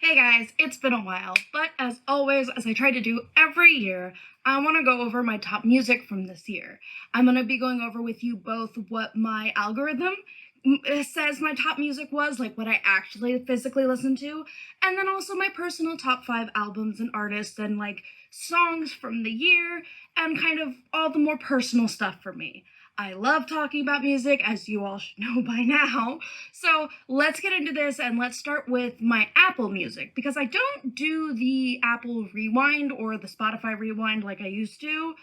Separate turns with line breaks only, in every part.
Hey guys, it's been a while, but as always, as I try to do every year, I want to go over my top music from this year. I'm going to be going over with you both what my algorithm says my top music was, like what I actually physically listened to, and then also my personal top 5 albums and artists and like songs from the year and kind of all the more personal stuff for me. I love talking about music, as you all should know by now. So let's get into this and let's start with my Apple Music, because I don't do the Apple Rewind or the Spotify Rewind like I used to.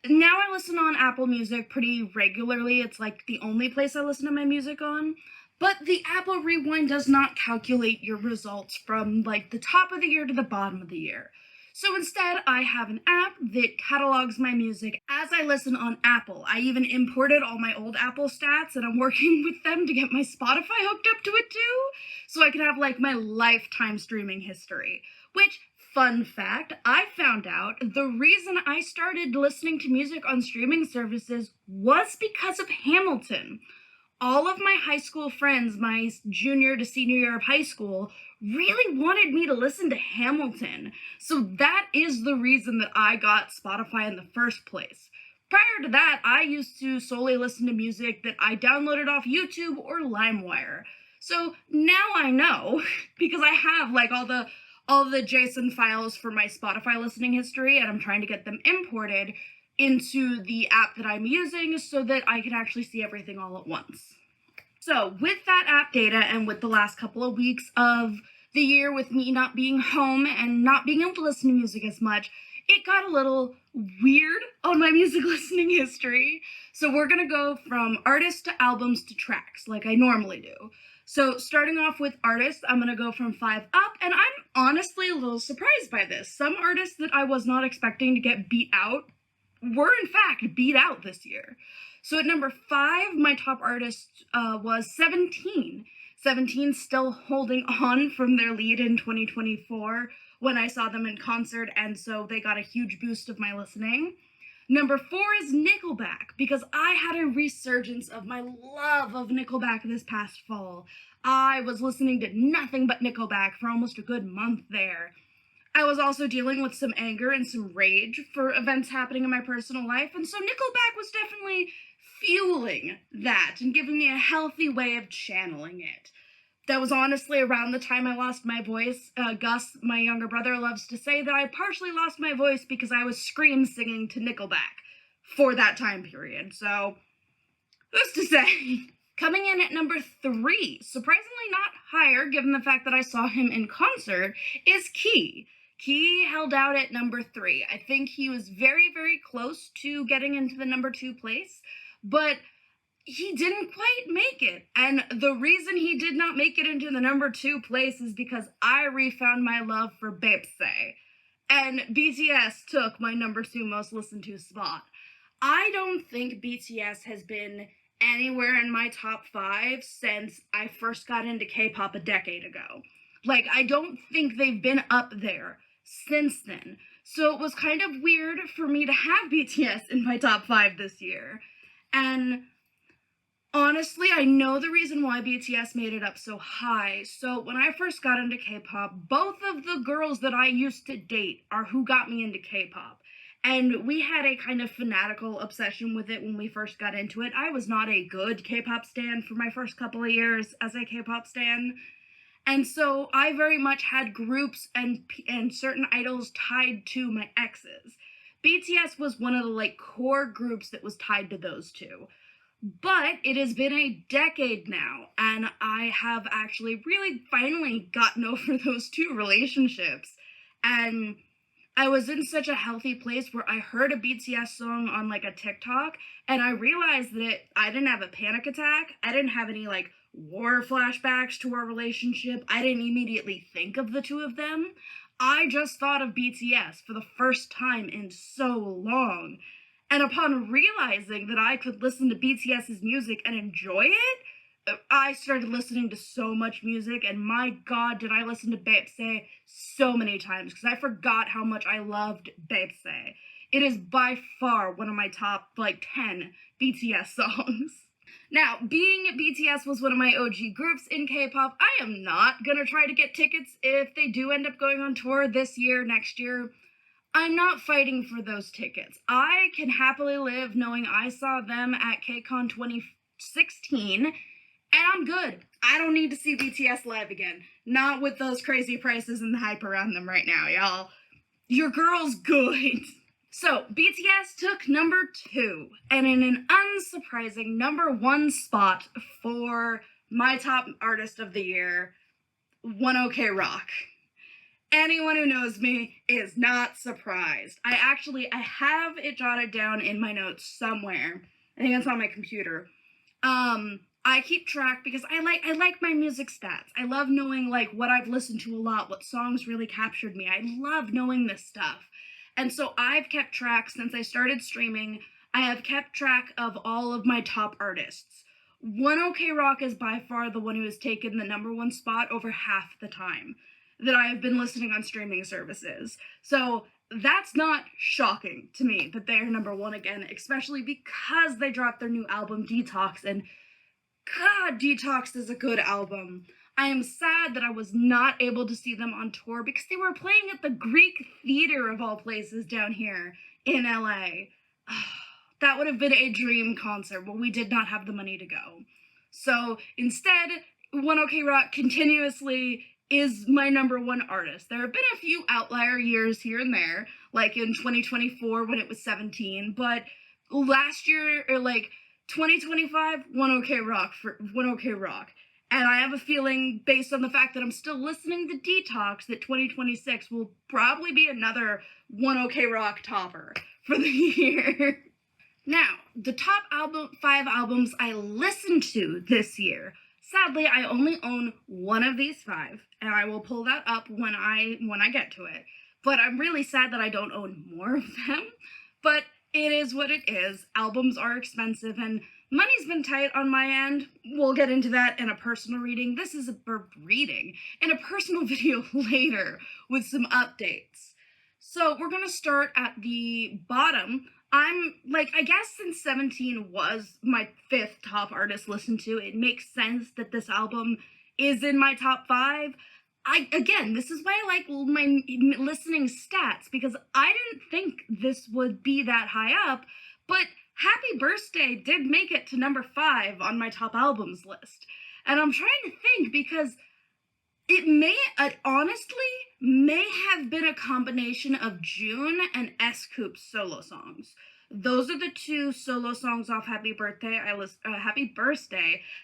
Now I listen on Apple Music pretty regularly. It's like the only place I listen to my music on. But the Apple Rewind does not calculate your results from like the top of the year to the bottom of the year. So instead, I have an app that catalogs my music as I listen on Apple. I even imported all my old Apple stats and I'm working with them to get my Spotify hooked up to it too, so I can have like my lifetime streaming history. Which, fun fact, I found out the reason I started listening to music on streaming services was because of Hamilton. All of my high school friends, my junior to senior year of high school, really wanted me to listen to Hamilton. So that is the reason that I got Spotify in the first place. Prior to that, I used to solely listen to music that I downloaded off YouTube or LimeWire. So now I know, because I have like all the JSON files for my Spotify listening history, and I'm trying to get them imported into the app that I'm using so that I can actually see everything all at once. So with that app data and with the last couple of weeks of the year with me not being home and not being able to listen to music as much, it got a little weird on my music listening history. So we're gonna go from artists to albums to tracks like I normally do. So starting off with artists, I'm gonna go from 5 up, and I'm honestly a little surprised by this. Some artists that I was not expecting to get beat out were in fact beat out this year. So at number 5, my top artist was 17. 17 still holding on from their lead in 2024 when I saw them in concert, and so they got a huge boost of my listening. Number 4 is Nickelback, because I had a resurgence of my love of Nickelback this past fall. I was listening to nothing but Nickelback for almost a good month there. I was also dealing with some anger and some rage for events happening in my personal life, and so Nickelback was definitely fueling that and giving me a healthy way of channeling it. That was honestly around the time I lost my voice. Gus, my younger brother, loves to say that I partially lost my voice because I was scream singing to Nickelback for that time period. So, who's to say? Coming in at number 3, surprisingly not higher given the fact that I saw him in concert, is Key. He held out at number 3. I think he was very, very close to getting into the number 2 place, but he didn't quite make it. And the reason he did not make it into the number 2 place is because I refound my love for Bepse. And BTS took my number 2 most listened to spot. I don't think BTS has been anywhere in my top 5 since I first got into K-pop a decade ago. Like, I don't think they've been up there since then. So it was kind of weird for me to have BTS in my top 5 this year. And honestly, I know the reason why BTS made it up so high. So when I first got into K-pop, both of the girls that I used to date are who got me into K-pop. And we had a kind of fanatical obsession with it when we first got into it. I was not a good K-pop stan for my first couple of years as a K-pop stan. And so I very much had groups and certain idols tied to my exes. BTS was one of the like core groups that was tied to those two. But it has been a decade now, and I have actually really finally gotten over those 2 relationships. And I was in such a healthy place where I heard a BTS song on like a TikTok, and I realized that I didn't have a panic attack. I didn't have any like war flashbacks to our relationship. I didn't immediately think of the 2 of them. I just thought of BTS for the first time in so long. And upon realizing that I could listen to BTS's music and enjoy it, I started listening to so much music, and my god, did I listen to Bepse so many times, because I forgot how much I loved Bepse. It is by far one of my top, 10 BTS songs. Now, being BTS was one of my OG groups in K-pop, I am not gonna try to get tickets if they do end up going on tour this year, next year. I'm not fighting for those tickets. I can happily live knowing I saw them at KCON 2016, and I'm good. I don't need to see BTS live again. Not with those crazy prices and the hype around them right now, y'all. Your girl's good. So, BTS took number 2, and in an unsurprising number 1 spot for my top artist of the year, One OK Rock. Anyone who knows me is not surprised. I have it jotted down in my notes somewhere. I think it's on my computer. I keep track because I like my music stats. I love knowing like what I've listened to a lot, what songs really captured me. I love knowing this stuff. And so I've kept track since I started streaming. I have kept track of all of my top artists. One OK Rock is by far the one who has taken the number 1 spot over half the time that I have been listening on streaming services. So that's not shocking to me that they are number 1 again, especially because they dropped their new album Detox, and God, Detox is a good album. I am sad that I was not able to see them on tour because they were playing at the Greek Theater of all places down here in LA. That would have been a dream concert, but we did not have the money to go. So instead, One OK Rock continuously is my number 1 artist. There have been a few outlier years here and there, like in 2024 when it was 17, but last year, or like 2025, One OK Rock. And I have a feeling, based on the fact that I'm still listening to Detox, that 2026 will probably be another One OK Rock topper for the year. Now, the top 5 albums I listened to this year. Sadly, I only own one of these 5, and I will pull that up when I get to it. But I'm really sad that I don't own more of them. But it is what it is. Albums are expensive, and money's been tight on my end. We'll get into that in a personal reading. This is a reading in a personal video later with some updates. So we're gonna start at the bottom. I guess since 17 was my 5th top artist listened to, it makes sense that this album is in my top 5. This is why I like my listening stats, because I didn't think this would be that high up, but Happy Birthday did make it to number 5 on my top albums list. And I'm trying to think because it honestly may have been a combination of June and S.Coop's solo songs. Those are the 2 solo songs off Happy Birthday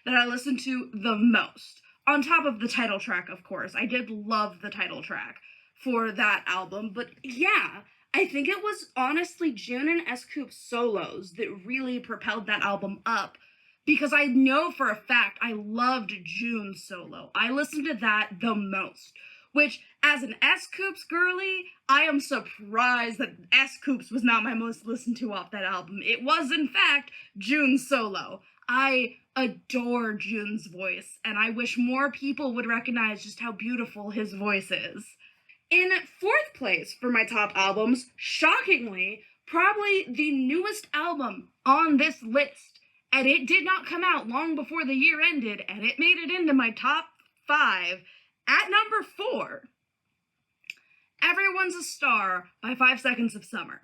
that I listened to the most. On top of the title track, of course. I did love the title track for that album, but yeah, I think it was honestly June and S.Coop's solos that really propelled that album up, because I know for a fact I loved June's solo. I listened to that the most, which, as an S.Coops girly, I am surprised that S.Coops was not my most listened to off that album. It was, in fact, June's solo. I adore June's voice, and I wish more people would recognize just how beautiful his voice is. In 4th place for my top albums, shockingly, probably the newest album on this list, and it did not come out long before the year ended, and it made it into my top 5 at number 4. Everyone's a Star by 5 Seconds of Summer.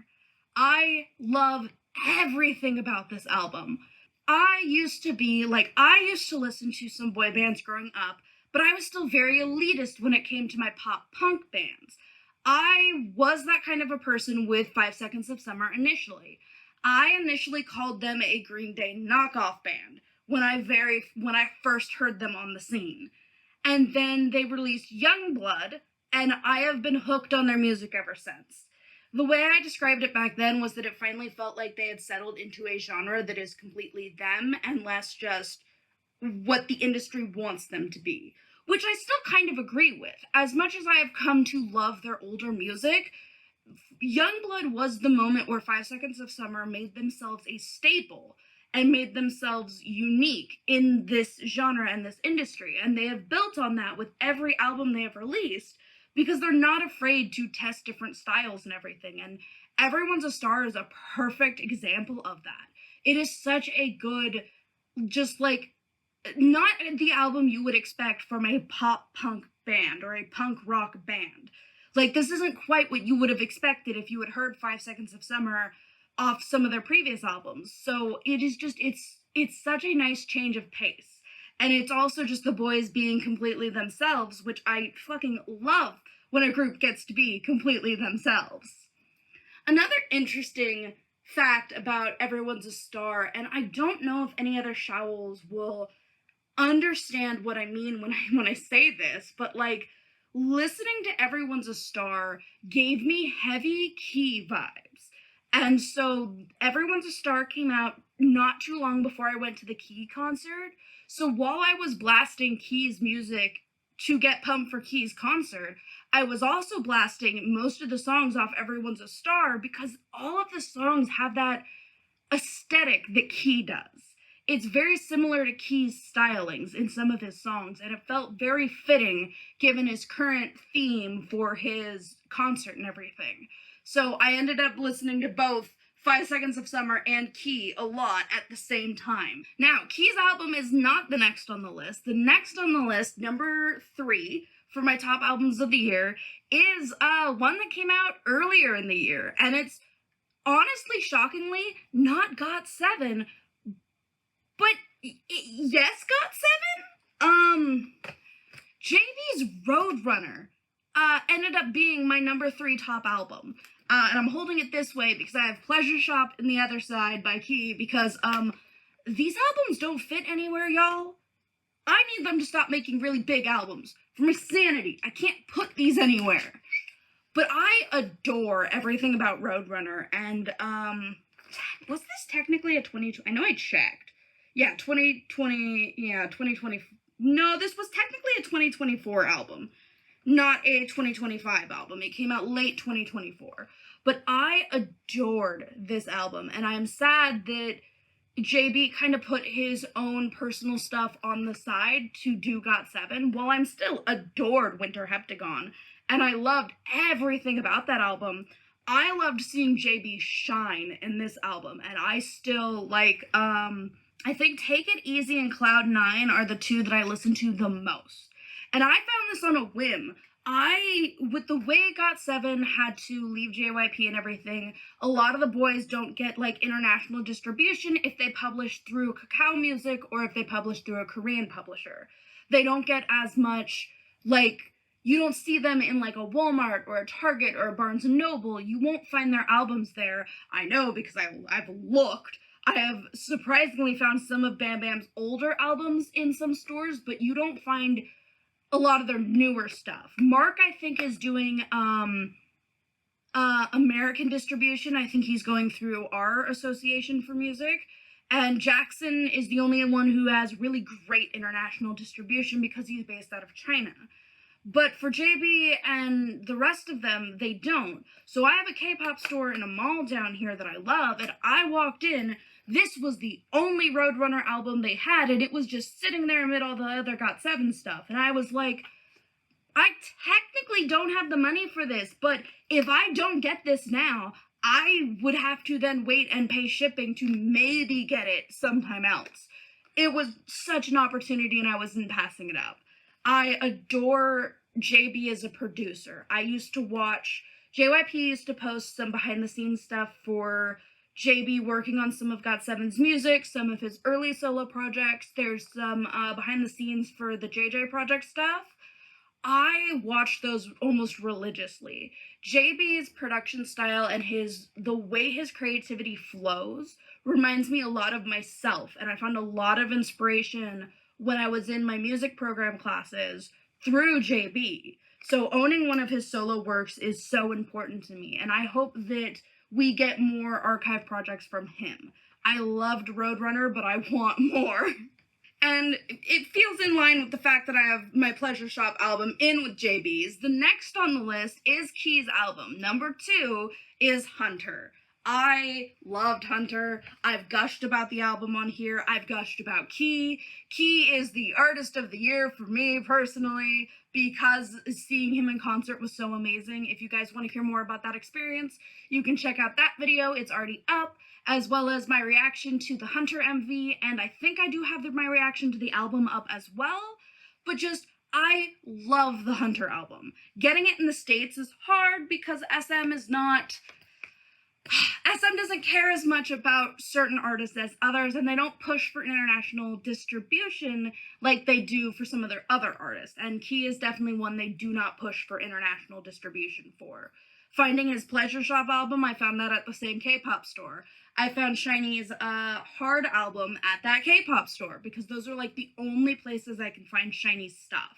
I love everything about this album. I used to listen to some boy bands growing up, but I was still very elitist when it came to my pop punk bands. I was that kind of a person with 5 Seconds of Summer initially. I initially called them a Green Day knockoff band when I first heard them on the scene. And then they released Youngblood, and I have been hooked on their music ever since. The way I described it back then was that it finally felt like they had settled into a genre that is completely them and less just what the industry wants them to be, which I still kind of agree with. As much as I have come to love their older music, Youngblood was the moment where 5 Seconds of Summer made themselves a staple and made themselves unique in this genre and this industry, and they have built on that with every album they have released, because they're not afraid to test different styles and everything, and Everyone's a Star is a perfect example of that. It is such a good just like not the album you would expect from a pop punk band or a punk rock band. Like, this isn't quite what you would have expected if you had heard 5 Seconds of Summer off some of their previous albums. So it is just, it's such a nice change of pace. And it's also just the boys being completely themselves, which I fucking love when a group gets to be completely themselves. Another interesting fact about Everyone's a Star, and I don't know if any other Showls will understand what I mean when I say this, but like, listening to Everyone's a Star gave me heavy Key vibes. And so Everyone's a Star came out not too long before I went to the Key concert. So while I was blasting Key's music to get pumped for Key's concert, I was also blasting most of the songs off Everyone's a Star because all of the songs have that aesthetic that Key does. It's very similar to Key's stylings in some of his songs, and it felt very fitting given his current theme for his concert and everything. So I ended up listening to both 5 Seconds of Summer and Key a lot at the same time. Now, Key's album is not the next on the list. The next on the list, number 3 for my top albums of the year, is one that came out earlier in the year, and it's honestly, shockingly, not GOT7, but yes, GOT7? JB's Roadrunner ended up being my number 3 top album. And I'm holding it this way because I have Pleasure Shop in the other side by Key because, these albums don't fit anywhere, y'all. I need them to stop making really big albums. For my sanity, I can't put these anywhere. But I adore everything about Roadrunner, and, was this technically a 2020? I know I checked. Yeah, 2020, no, this was technically a 2024 album, not a 2025 album. It came out late 2024. But I adored this album, and I'm sad that JB kind of put his own personal stuff on the side to do GOT7, while I'm still adored Winter Heptagon, and I loved everything about that album. I loved seeing JB shine in this album, and I still, like, I think Take It Easy and Cloud9 are the 2 that I listen to the most. And I found this on a whim. With the way GOT7 had to leave JYP and everything, a lot of the boys don't get, like, international distribution if they publish through Kakao Music or if they publish through a Korean publisher. They don't get as much, like, you don't see them in, like, a Walmart or a Target or a Barnes & Noble. You won't find their albums there. I know because I've looked. I have surprisingly found some of Bam Bam's older albums in some stores, but you don't find a lot of their newer stuff. Mark, I think, is doing American distribution. I think he's going through our Association for Music. And Jackson is the only one who has really great international distribution because he's based out of China. But for JB and the rest of them, they don't. So I have a K-pop store in a mall down here that I love, and I walked in. This was the only Roadrunner album they had, and it was just sitting there amid all the other GOT7 stuff. And I was like, I technically don't have the money for this, but if I don't get this now, I would have to then wait and pay shipping to maybe get it sometime else. It was such an opportunity, and I wasn't passing it up. I adore JB as a producer. I used to watch, JYP used to post some behind the scenes stuff for JB working on some of GOT7's music, some of his early solo projects. There's some behind the scenes for the JJ project stuff. I watch those almost religiously. JB's production style and the way his creativity flows reminds me a lot of myself, and I found a lot of inspiration when I was in my music program classes through JB. So owning one of his solo works is so important to me, and I hope that we get more archive projects from him. I loved Roadrunner, but I want more. And it feels in line with the fact that I have my Pleasure Shop album in with JB's. The next on the list is Key's album. Number 2 is Hunter. I loved Hunter. I've gushed about the album on here. I've gushed about Key. Key is the artist of the year for me personally because seeing him in concert was so amazing. If you guys want to hear more about that experience, you can check out that video. It's already up, as well as my reaction to the Hunter MV, and I think I do have my reaction to the album up as well. But just, I love the Hunter album. Getting it in the States is hard because SM is not... SM doesn't care as much about certain artists as others, and they don't push for international distribution like they do for some of their other artists. And Key is definitely one they do not push for international distribution for. Finding his Pleasure Shop album, I found that at the same K-pop store. I found SHINee's Hard album at that K-pop store, because those are like the only places I can find SHINee's stuff.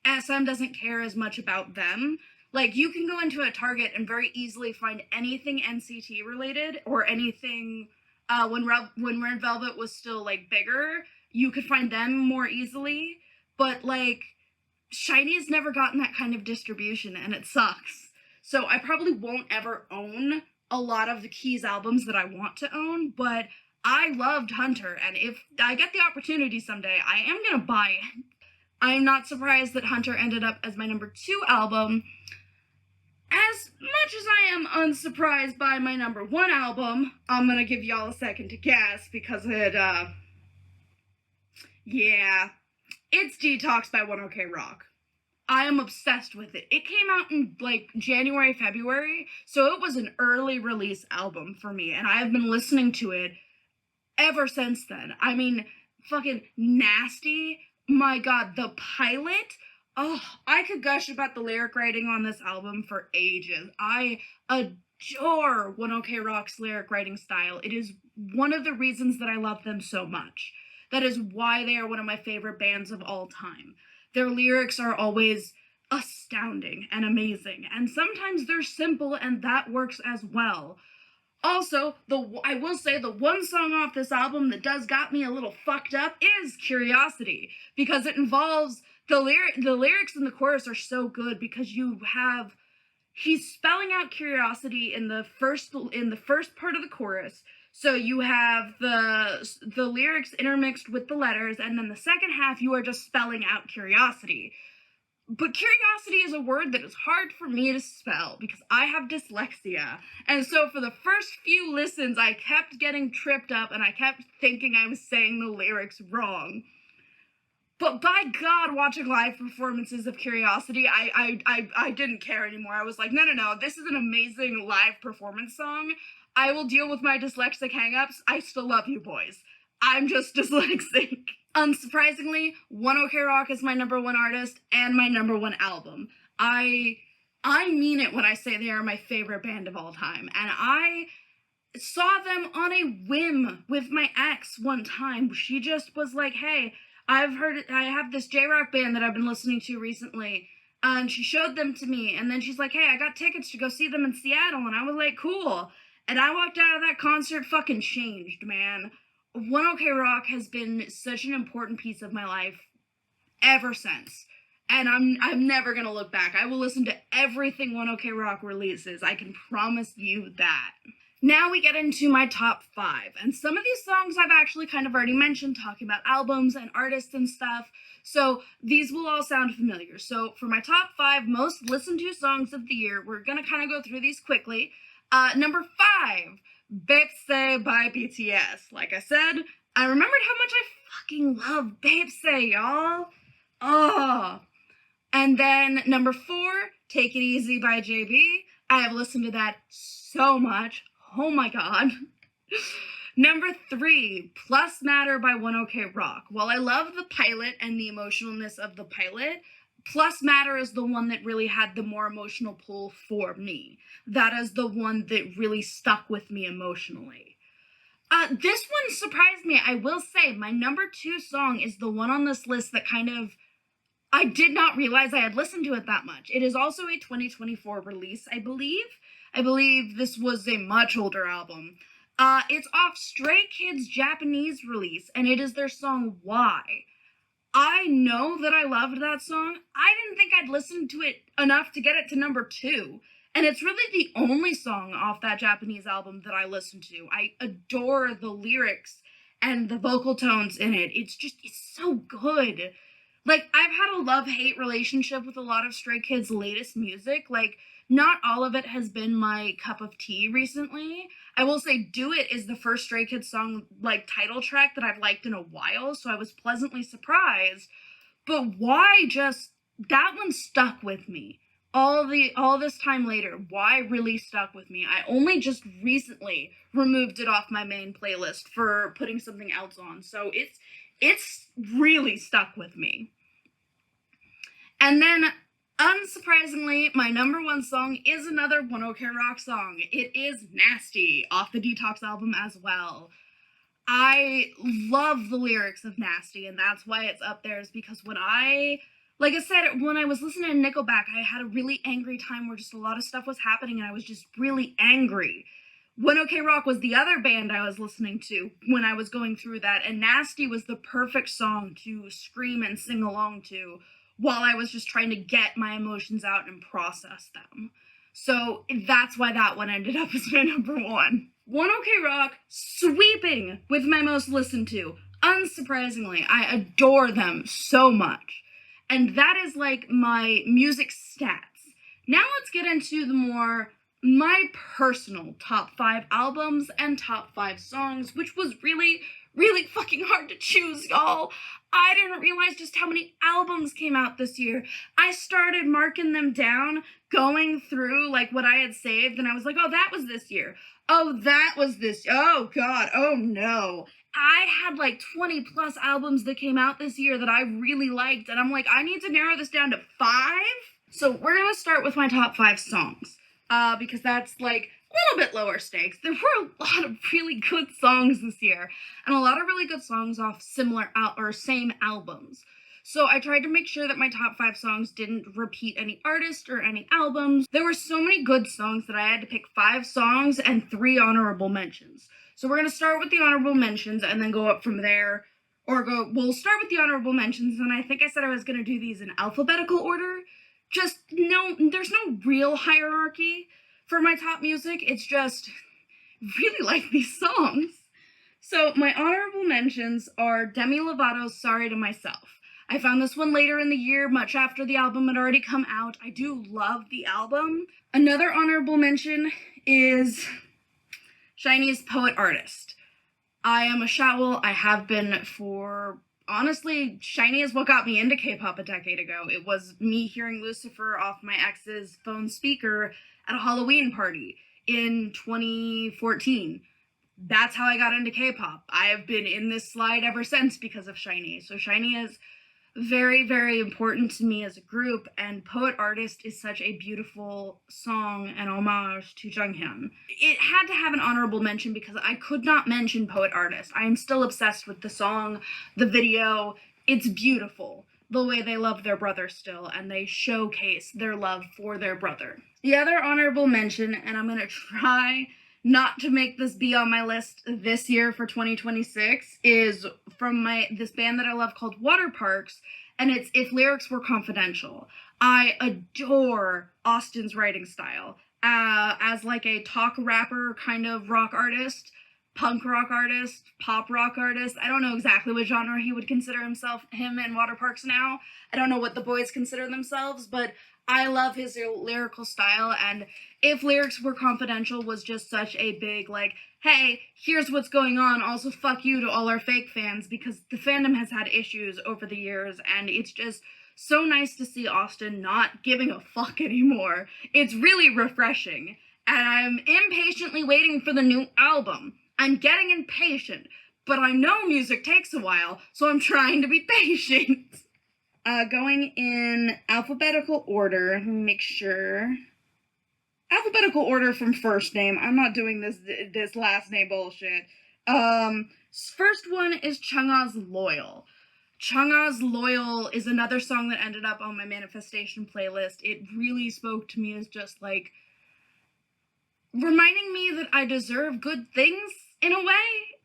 SM doesn't care as much about them. Like, you can go into a Target and very easily find anything NCT related, or anything, when Red Velvet was still, like, bigger, you could find them more easily, but, like, SHINee's never gotten that kind of distribution, and it sucks. So I probably won't ever own a lot of the Keys albums that I want to own, but I loved Hunter, and if I get the opportunity someday, I am gonna buy it. I'm not surprised that Hunter ended up as my number 2 album, as much as I am unsurprised by my number 1 album. I'm gonna give y'all a second to guess, because yeah, it's Detox by 1OK Rock. I am obsessed with it. It came out in, like, January, February, so it was an early release album for me, and I have been listening to it ever since then. I mean, fucking Nasty, my god, the pilot, oh, I could gush about the lyric writing on this album for ages. I adore 1OK Rock's lyric writing style. It is one of the reasons that I love them so much. That is why they are one of my favorite bands of all time. Their lyrics are always astounding and amazing, and sometimes they're simple, and that works as well. Also, I will say the one song off this album that does got me a little fucked up is Curiosity, because it involves the lyrics in the chorus are so good, because he's spelling out curiosity in the first part of the chorus. So you have the lyrics intermixed with the letters, and then the second half you are just spelling out curiosity. But curiosity is a word that is hard for me to spell because I have dyslexia. And so for the first few listens, I kept getting tripped up and I kept thinking I was saying the lyrics wrong. But by God, watching live performances of Curiosity, I didn't care anymore. I was like, no, this is an amazing live performance song. I will deal with my dyslexic hangups. I still love you boys. I'm just dyslexic. Unsurprisingly, 1OK Rock is my number 1 artist and my number 1 album. I mean it when I say they are my favorite band of all time. And I saw them on a whim with my ex one time. She just was like, hey, I have this J-rock band that I've been listening to recently. And she showed them to me. And then she's like, hey, I got tickets to go see them in Seattle. And I was like, cool. And I walked out of that concert fucking changed, man. 1OK Rock has been such an important piece of my life ever since. And I'm never gonna look back. I will listen to everything 1OK Rock releases. I can promise you that. Now we get into my top 5. And some of these songs I've actually kind of already mentioned, talking about albums and artists and stuff. So these will all sound familiar. So for my top 5 most listened to songs of the year, we're gonna kind of go through these quickly. Number 5, Baepsae by BTS. Like I said, I remembered how much I fucking love Baepsae, y'all. Oh. And then number 4, Take It Easy by JB. I have listened to that so much. Oh my god. Number 3, Plus Matter by 1OK Rock. While I love the pilot and the emotionalness of the pilot, Plus Matter is the one that really had the more emotional pull for me. That is the one that really stuck with me emotionally. This one surprised me. I will say my number 2 song is the one on this list that kind of, I did not realize I had listened to it that much. It is also a 2024 release, I believe. I believe this was a much older album. It's off Stray Kids' Japanese release, and it is their song Why. I know that I loved that song. I didn't think I'd listened to it enough to get it to number 2. And it's really the only song off that Japanese album that I listened to. I adore the lyrics and the vocal tones in it. It's so good. Like, I've had a love-hate relationship with a lot of Stray Kids' latest music. Like, not all of it has been my cup of tea recently. I will say Do It is the first Stray Kids song, like, title track that I've liked in a while, so I was pleasantly surprised. But why just that one stuck with me. All this time later, why really stuck with me. I only just recently removed it off my main playlist for putting something else on. So it's really stuck with me. And then, unsurprisingly, my number one song is another One OK Rock song. It is Nasty, off the Detox album as well. I love the lyrics of Nasty, and that's why it's up there, is because like I said, when I was listening to Nickelback, I had a really angry time where just a lot of stuff was happening, and I was just really angry. One OK Rock was the other band I was listening to when I was going through that, and Nasty was the perfect song to scream and sing along to while I was just trying to get my emotions out and process them. So that's why that one ended up as my number one. One OK Rock, sweeping with my most listened to. Unsurprisingly, I adore them so much. And that is like my music stats. Now let's get into my personal top 5 albums and top 5 songs, which was really, really fucking hard to choose, y'all. I didn't realize just how many albums came out this year. I started marking them down, going through like what I had saved, and I was like, oh, that was this year. Oh, that was this. Oh, God. Oh, no. I had like 20 plus albums that came out this year that I really liked, and I'm like, I need to narrow this down to 5. So we're going to start with my top 5 songs, because that's like a little bit lower stakes. There were a lot of really good songs this year, and a lot of really good songs off similar or same albums. So I tried to make sure that my top 5 songs didn't repeat any artist or any albums. There were so many good songs that I had to pick 5 songs and 3 honorable mentions. So we're going to start with the honorable mentions and then go up from there. We'll start with the honorable mentions, and I think I said I was going to do these in alphabetical order. There's no real hierarchy for my top music. It's just, really like these songs. So my honorable mentions are Demi Lovato's Sorry to Myself. I found this one later in the year, much after the album had already come out. I do love the album. Another honorable mention is SHINee's Poet Artist. I am a Showl. I have been for, honestly, SHINee is what got me into K-pop a decade ago. It was me hearing Lucifer off my ex's phone speaker at a Halloween party in 2014. That's how I got into K-pop. I have been in this slide ever since because of SHINee. So SHINee is very, very important to me as a group, and Poet Artist is such a beautiful song and homage to Junghyun. It had to have an honorable mention because I could not mention Poet Artist. I am still obsessed with the song, the video. It's beautiful, the way they love their brother still, and they showcase their love for their brother. The other honorable mention, and I'm gonna try not to make this be on my list this year for 2026, is from this band that I love called Water Parks, and it's If Lyrics Were Confidential. I adore Austin's writing style. As like a talk rapper kind of rock artist, punk rock artist, pop rock artist. I don't know exactly what genre he would consider him and Water Parks now. I don't know what the boys consider themselves, but I love his lyrical style, and If Lyrics Were Confidential was just such a big, like, hey, here's what's going on, also fuck you to all our fake fans, because the fandom has had issues over the years, and it's just so nice to see Austin not giving a fuck anymore. It's really refreshing, and I'm impatiently waiting for the new album. I'm getting impatient, but I know music takes a while, so I'm trying to be patient. Going in alphabetical order, let me make sure. Alphabetical order from first name. I'm not doing this last name bullshit. First one is Chungha's Loyal. Chungha's Loyal is another song that ended up on my manifestation playlist. It really spoke to me as just like reminding me that I deserve good things in a way,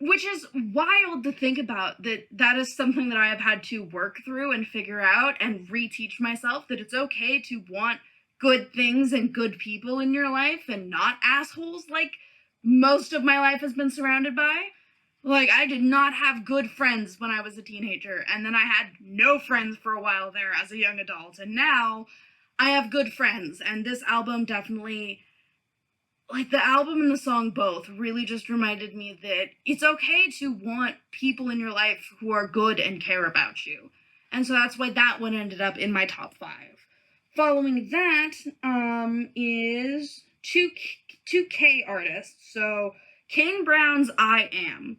which is wild to think about, that is something that I have had to work through and figure out and reteach myself, that it's okay to want good things and good people in your life and not assholes like most of my life has been surrounded by. Like, I did not have good friends when I was a teenager, and then I had no friends for a while there as a young adult, and now I have good friends, and this album definitely, like, the album and the song both really just reminded me that it's okay to want people in your life who are good and care about you. And so that's why that one ended up in my top 5. Following that is two K artists. So Kane Brown's I Am.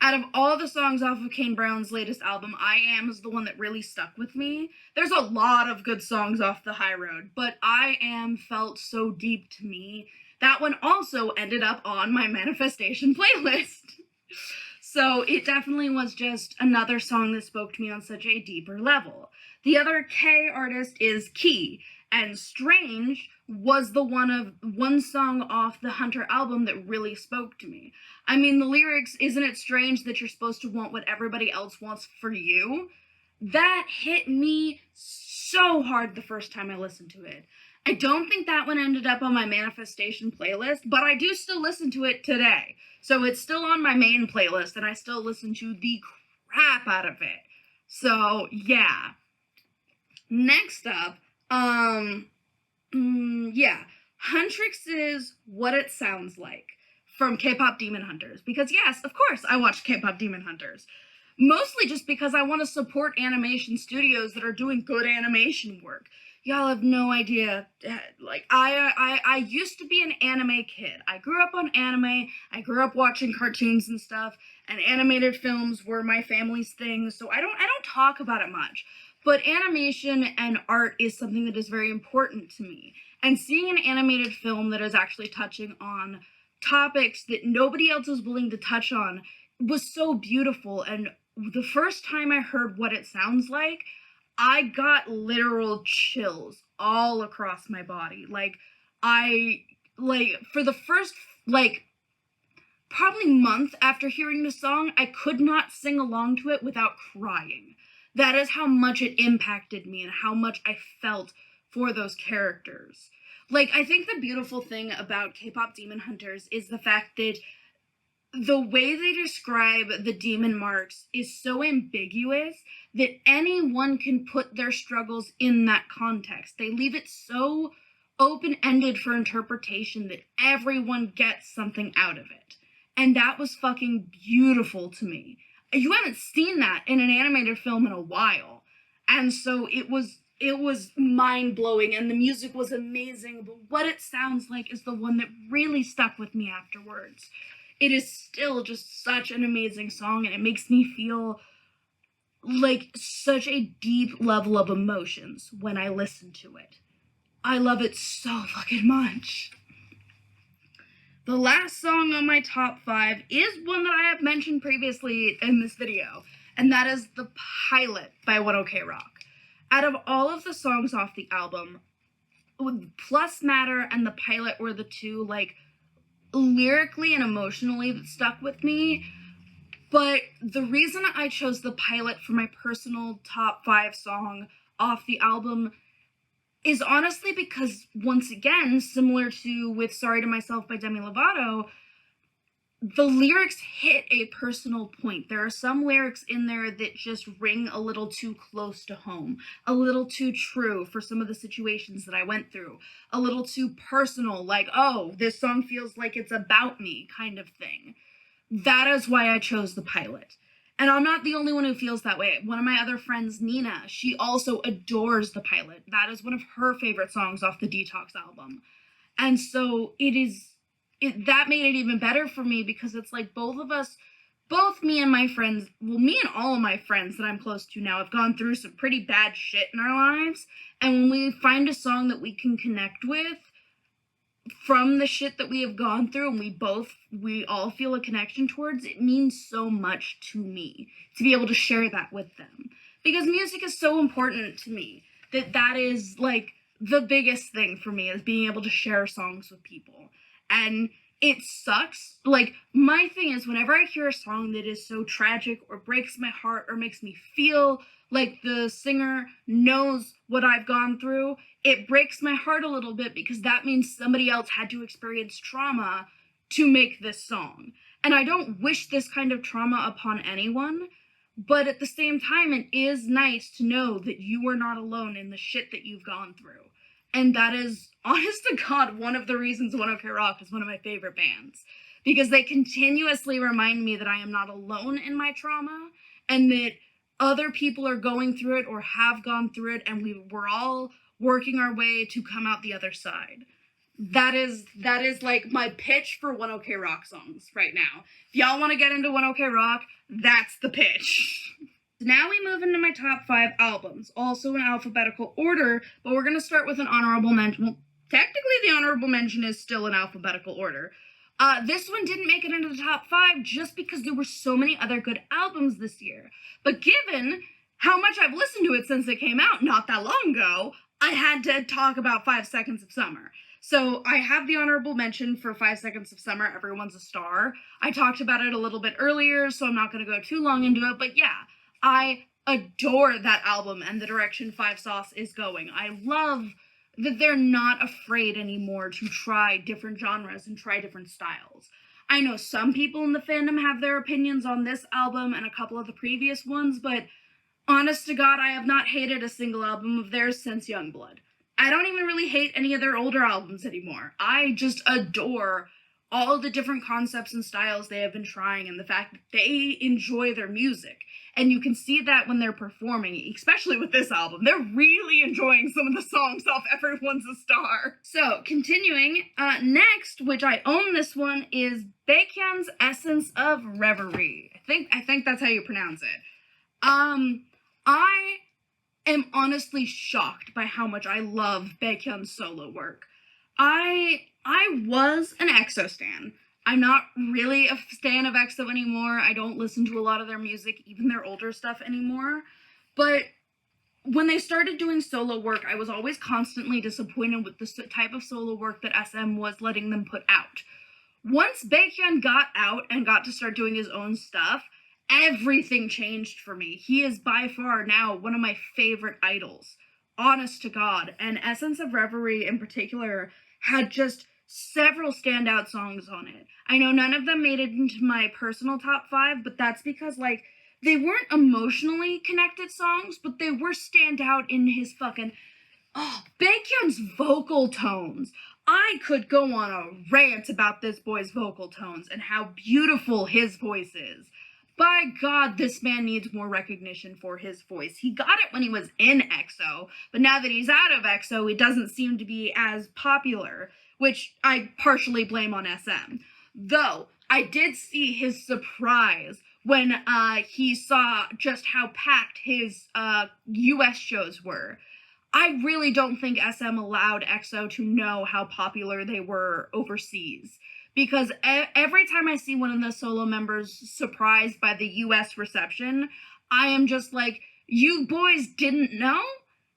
Out of all the songs off of Kane Brown's latest album, I Am is the one that really stuck with me. There's a lot of good songs off the high road, but I Am felt so deep to me. That one also ended up on my manifestation playlist. So it definitely was just another song that spoke to me on such a deeper level. The other K artist is Key, and Strange was the one song off the Hunter album that really spoke to me. I mean, the lyrics, isn't it strange that you're supposed to want what everybody else wants for you? That hit me so hard the first time I listened to it. I don't think that one ended up on my manifestation playlist, but I do still listen to it today. So it's still on my main playlist, and I still listen to the crap out of it. So, yeah. Next up, Huntrix's What It Sounds Like from K-Pop Demon Hunters. Because yes, of course I watch K-Pop Demon Hunters. Mostly just because I want to support animation studios that are doing good animation work. Y'all have no idea. Like, I used to be an anime kid. I grew up on anime. I grew up watching cartoons and stuff, and animated films were my family's thing, so I don't talk about it much. But animation and art is something that is very important to me. And seeing an animated film that is actually touching on topics that nobody else is willing to touch on was so beautiful. And the first time I heard What It Sounds Like, I got literal chills all across my body. For the first, probably month after hearing the song, I could not sing along to it without crying. That is how much it impacted me and how much I felt for those characters. Like, I think the beautiful thing about K-Pop Demon Hunters is the fact that the way they describe the demon marks is so ambiguous that anyone can put their struggles in that context. They leave it so open-ended for interpretation that everyone gets something out of it. And that was fucking beautiful to me. You haven't seen that in an animated film in a while. And so it was mind-blowing, and the music was amazing, but What It Sounds Like is the one that really stuck with me afterwards. It is still just such an amazing song, and it makes me feel like such a deep level of emotions when I listen to it. I love it so fucking much. The last song on my top 5 is one that I have mentioned previously in this video, and that is The Pilot by 1OK Rock. Out of all of the songs off the album, Plus Matter and The Pilot were the two, lyrically and emotionally that stuck with me. But the reason I chose The Pilot for my personal top 5 song off the album is honestly because, once again, similar to with Sorry to Myself by Demi Lovato, the lyrics hit a personal point. There are some lyrics in there that just ring a little too close to home, a little too true for some of the situations that I went through, a little too personal, like, oh, this song feels like it's about me kind of thing. That is why I chose The Pilot. And I'm not the only one who feels that way. One of my other friends, Nina, she also adores The Pilot. That is one of her favorite songs off the Detox album. And so that made it even better for me, because it's like both me and my friends, me and all of my friends that I'm close to now have gone through some pretty bad shit in our lives. And when we find a song that we can connect with from the shit that we have gone through, and we all feel a connection towards, it means so much to me to be able to share that with them, because music is so important to me that is the biggest thing for me, is being able to share songs with people. And it sucks. My thing is, whenever I hear a song that is so tragic or breaks my heart or makes me feel like the singer knows what I've gone through, it breaks my heart a little bit, because that means somebody else had to experience trauma to make this song. And I don't wish this kind of trauma upon anyone, but at the same time, it is nice to know that you are not alone in the shit that you've gone through. And that is, honest to God, one of the reasons One Ok Rock is one of my favorite bands. Because they continuously remind me that I am not alone in my trauma, and that other people are going through it or have gone through it, and we're all working our way to come out the other side. That is like my pitch for One Ok Rock songs right now. If y'all want to get into One Ok Rock, that's the pitch. Now we move into my top 5 albums, also in alphabetical order, but we're going to start with an honorable mention. Well, technically the honorable mention is still in alphabetical order. This one didn't make it into the top 5 just because there were so many other good albums this year. But given how much I've listened to it since it came out not that long ago, I had to talk about 5 Seconds of Summer. So I have the honorable mention for 5 Seconds of Summer, Everyone's a Star. I talked about it a little bit earlier, so I'm not going to go too long into it, but yeah, I adore that album and the direction Five Sauce is going. I love that they're not afraid anymore to try different genres and try different styles. I know some people in the fandom have their opinions on this album and a couple of the previous ones, but honest to God, I have not hated a single album of theirs since Youngblood. I don't even really hate any of their older albums anymore. I just adore all the different concepts and styles they have been trying and the fact that they enjoy their music. And you can see that when they're performing, especially with this album. They're really enjoying some of the songs off Everyone's a Star. So, continuing, next, which I own this one, is Baekhyun's Essence of Reverie. I think that's how you pronounce it. I am honestly shocked by how much I love Baekhyun's solo work. I was an EXO stan. I'm not really a stan of EXO anymore. I don't listen to a lot of their music, even their older stuff anymore. But when they started doing solo work, I was always constantly disappointed with the type of solo work that SM was letting them put out. Once Baekhyun got out and got to start doing his own stuff, everything changed for me. He is by far now one of my favorite idols. Honest to God. And Essence of Reverie in particular had just several standout songs on it. I know none of them made it into my personal top 5, but that's because, like, they weren't emotionally connected songs, but they were standout in his fucking... Oh, Baekhyun's vocal tones. I could go on a rant about this boy's vocal tones and how beautiful his voice is. By God, this man needs more recognition for his voice. He got it when he was in EXO, but now that he's out of EXO, it doesn't seem to be as popular, which I partially blame on SM. Though, I did see his surprise when he saw just how packed his US shows were. I really don't think SM allowed EXO to know how popular they were overseas. Because every time I see one of the solo members surprised by the US reception, I am just like, you boys didn't know?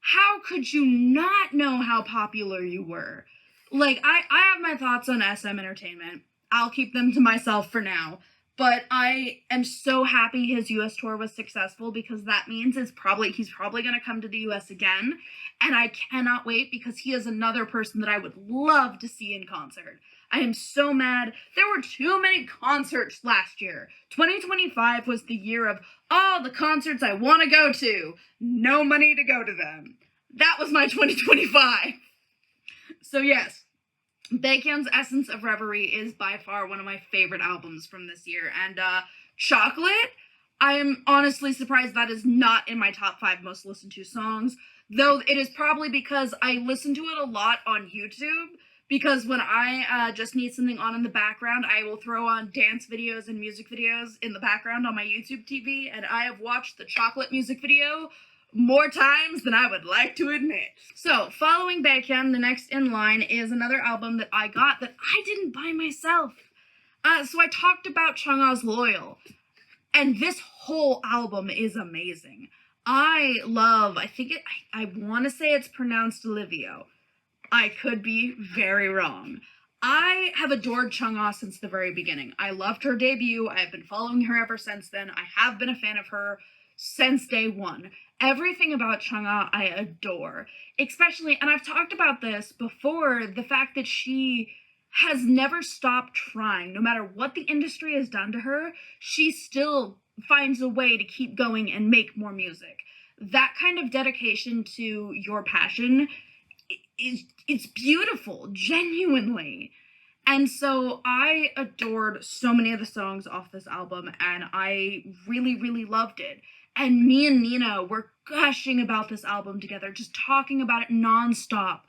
How could you not know how popular you were? Like, I have my thoughts on SM Entertainment. I'll keep them to myself for now. But I am so happy his US tour was successful because that means he's probably going to come to the US again. And I cannot wait because he is another person that I would love to see in concert. I am so mad. There were too many concerts last year. 2025 was the year of all the concerts I want to go to. No money to go to them. That was my 2025. So yes, Baekhyun's Essence of Reverie is by far one of my favorite albums from this year. And Chocolate, I am honestly surprised that is not in my top 5 most listened to songs. Though it is probably because I listen to it a lot on YouTube. Because when I just need something on in the background, I will throw on dance videos and music videos in the background on my YouTube TV, and I have watched the Chocolate music video more times than I would like to admit. So, following Baekhyun, the next in line is another album that I got that I didn't buy myself. So I talked about Chungha's Loyal, and this whole album is amazing. I want to say it's pronounced Livio. I could be very wrong. I have adored Chungha since the very beginning. I loved her debut. I've been following her ever since then. I have been a fan of her since day one. Everything about Chungha I adore. Especially, and I've talked about this before, the fact that she has never stopped trying. No matter what the industry has done to her, she still finds a way to keep going and make more music. That kind of dedication to your passion it's beautiful, genuinely. And so I adored so many of the songs off this album, and I really, really loved it. And me and Nina were gushing about this album together, just talking about it nonstop.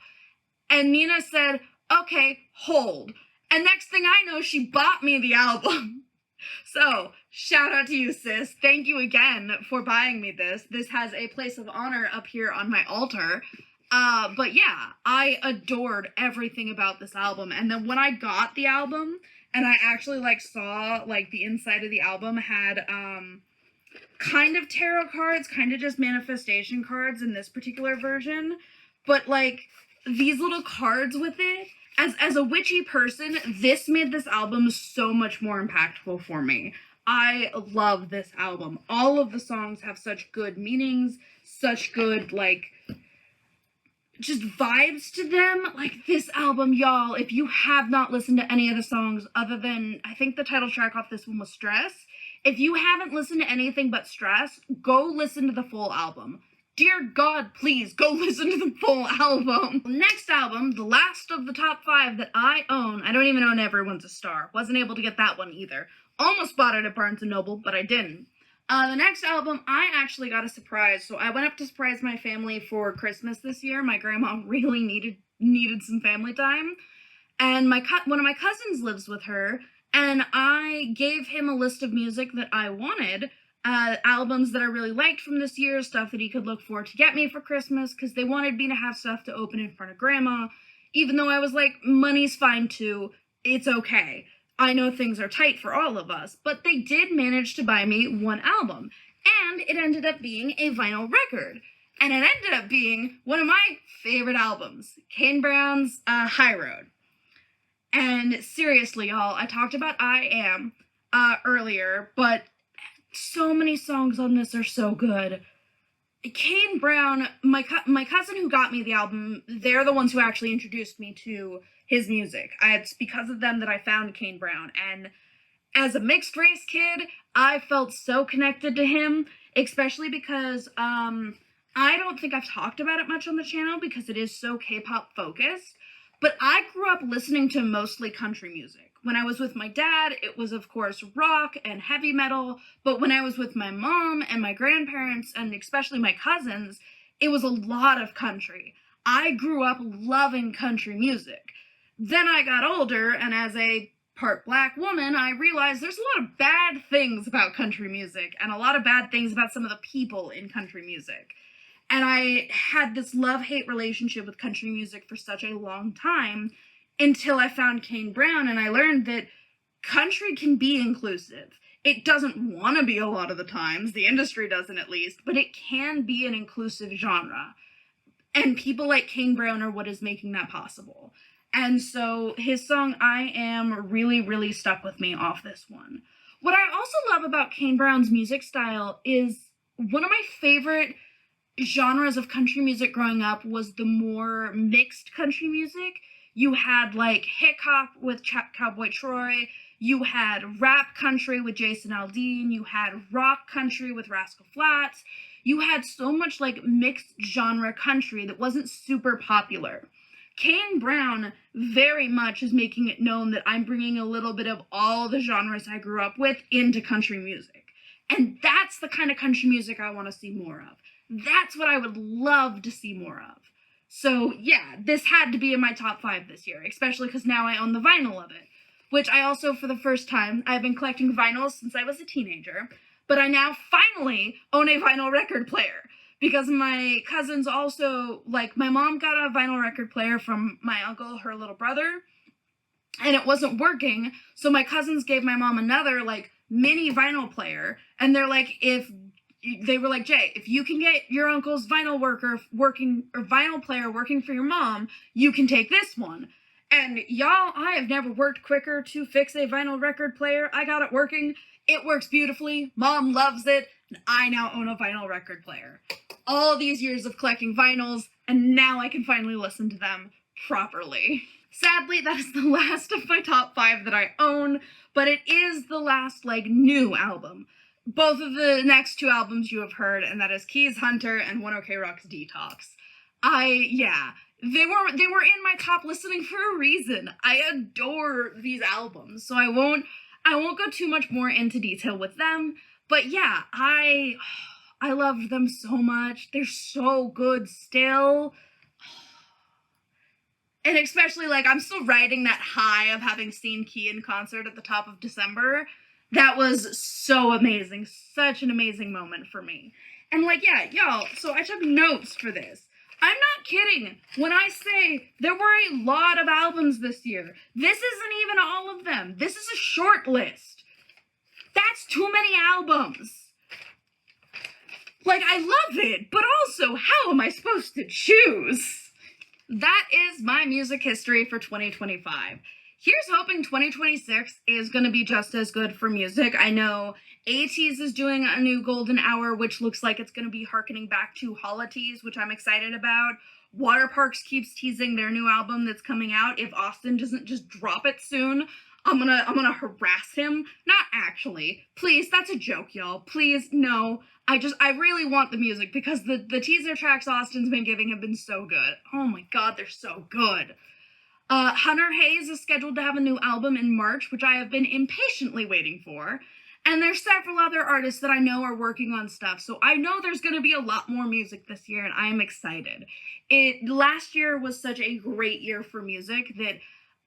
And Nina said, okay, hold. And next thing I know, she bought me the album. So, shout out to you, sis. Thank you again for buying me this. This has a place of honor up here on my altar. But yeah, I adored everything about this album. And then when I got the album, and I actually, like, saw, like, the inside of the album had, kind of tarot cards, kind of just manifestation cards in this particular version. But, like, these little cards with it, as a witchy person, this made this album so much more impactful for me. I love this album. All of the songs have such good meanings, such good, like, just vibes to them. Like, this album, y'all, if you have not listened to any of the songs other than, I think the title track off this one was Stress, if you haven't listened to anything but Stress, go listen to the full album. Dear God, please go listen to the full album. Next album, the last of the top 5 that I own. I don't even own Everyone's a Star. Wasn't able to get that one either. Almost bought it at Barnes & Noble, but I didn't. The next album, I actually got a surprise. So I went up to surprise my family for Christmas this year. My grandma really needed some family time. And one of my cousins lives with her, and I gave him a list of music that I wanted. Albums that I really liked from this year, stuff that he could look for to get me for Christmas, because they wanted me to have stuff to open in front of Grandma, even though I was like, money's fine too, it's okay. I know things are tight for all of us, but they did manage to buy me one album, and it ended up being a vinyl record, and it ended up being one of my favorite albums, Kane Brown's High Road. And seriously, y'all, I talked about I Am earlier, but so many songs on this are so good. Kane Brown, my cousin who got me the album, they're the ones who actually introduced me to his music. It's because of them that I found Kane Brown. And as a mixed race kid, I felt so connected to him, especially because I don't think I've talked about it much on the channel because it is so K-pop focused. But I grew up listening to mostly country music. When I was with my dad, it was, of course, rock and heavy metal. But when I was with my mom and my grandparents, and especially my cousins, it was a lot of country. I grew up loving country music. Then I got older, and as a part black woman, I realized there's a lot of bad things about country music, and a lot of bad things about some of the people in country music. And I had this love-hate relationship with country music for such a long time, until I found Kane Brown, and I learned that country can be inclusive. It doesn't want to be a lot of the times, the industry doesn't at least, but it can be an inclusive genre. And people like Kane Brown are what is making that possible. And so his song, I Am, really, really stuck with me off this one. What I also love about Kane Brown's music style is one of my favorite genres of country music growing up was the more mixed country music. You had, like, hip hop with Cowboy Troy, you had rap country with Jason Aldean, you had rock country with Rascal Flatts, you had so much, like, mixed genre country that wasn't super popular. Kane Brown very much is making it known that I'm bringing a little bit of all the genres I grew up with into country music. And that's the kind of country music I want to see more of. That's what I would love to see more of. So yeah, this had to be in my top 5 this year, especially because now I own the vinyl of it, which I also, for the first time, I've been collecting vinyls since I was a teenager, but I now finally own a vinyl record player, because my cousins also, like, my mom got a vinyl record player from my uncle, her little brother, and it wasn't working, so my cousins gave my mom another, like, mini vinyl player, and they're like, they were like, Jay, if you can get your uncle's vinyl player working for your mom, you can take this one. And y'all, I have never worked quicker to fix a vinyl record player. I got it working. It works beautifully. Mom loves it. And I now own a vinyl record player. All these years of collecting vinyls, and now I can finally listen to them properly. Sadly, that is the last of my top 5 that I own, but it is the last, new album. Both of the next 2 albums you have heard, and that is Keys Hunter and 1OK Rock's Detox. They were in my top listening for a reason. I adore these albums, so I won't go too much more into detail with them, but yeah, I loved them so much. They're so good still. And especially, I'm still riding that high of having seen Key in concert at the top of December. That was so amazing. Such an amazing moment for me. And, y'all, so I took notes for this. I'm not kidding when I say there were a lot of albums this year. This isn't even all of them. This is a short list. That's too many albums. I love it, but also, how am I supposed to choose? That is my music history for 2025. Here's hoping 2026 is going to be just as good for music. I know ATEEZ is doing a new Golden Hour, which looks like it's going to be harkening back to Holidays, which I'm excited about. Waterparks keeps teasing their new album that's coming out. If Austin doesn't just drop it soon, I'm gonna harass him. Not actually. Please, that's a joke, y'all. Please, no. I really want the music because the teaser tracks Austin's been giving have been so good. Oh my god, they're so good. Hunter Hayes is scheduled to have a new album in March, which I have been impatiently waiting for. And there's several other artists that I know are working on stuff, so I know there's gonna be a lot more music this year, and I am excited. Last year was such a great year for music that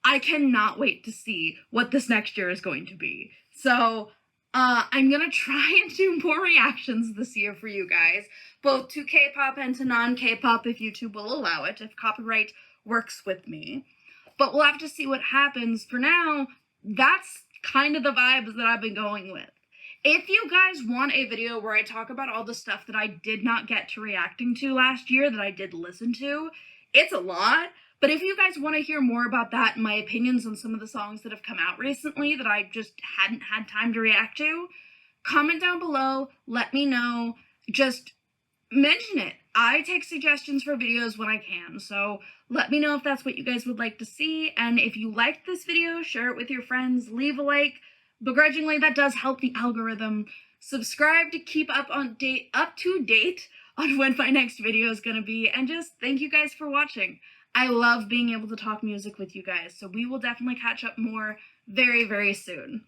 I cannot wait to see what this next year is going to be. So, I'm gonna try and do more reactions this year for you guys, both to K-pop and to non-K-pop if YouTube will allow it, if copyright works with me. But we'll have to see what happens. For now, that's kind of the vibes that I've been going with. If you guys want a video where I talk about all the stuff that I did not get to reacting to last year that I did listen to, it's a lot. But if you guys want to hear more about that and my opinions on some of the songs that have come out recently that I just hadn't had time to react to, comment down below, let me know, just mention it. I take suggestions for videos when I can, so let me know if that's what you guys would like to see, and if you liked this video, share it with your friends, leave a like. Begrudgingly, that does help the algorithm. Subscribe to keep up to date on when my next video is gonna be, and just thank you guys for watching. I love being able to talk music with you guys, so we will definitely catch up more very, very soon.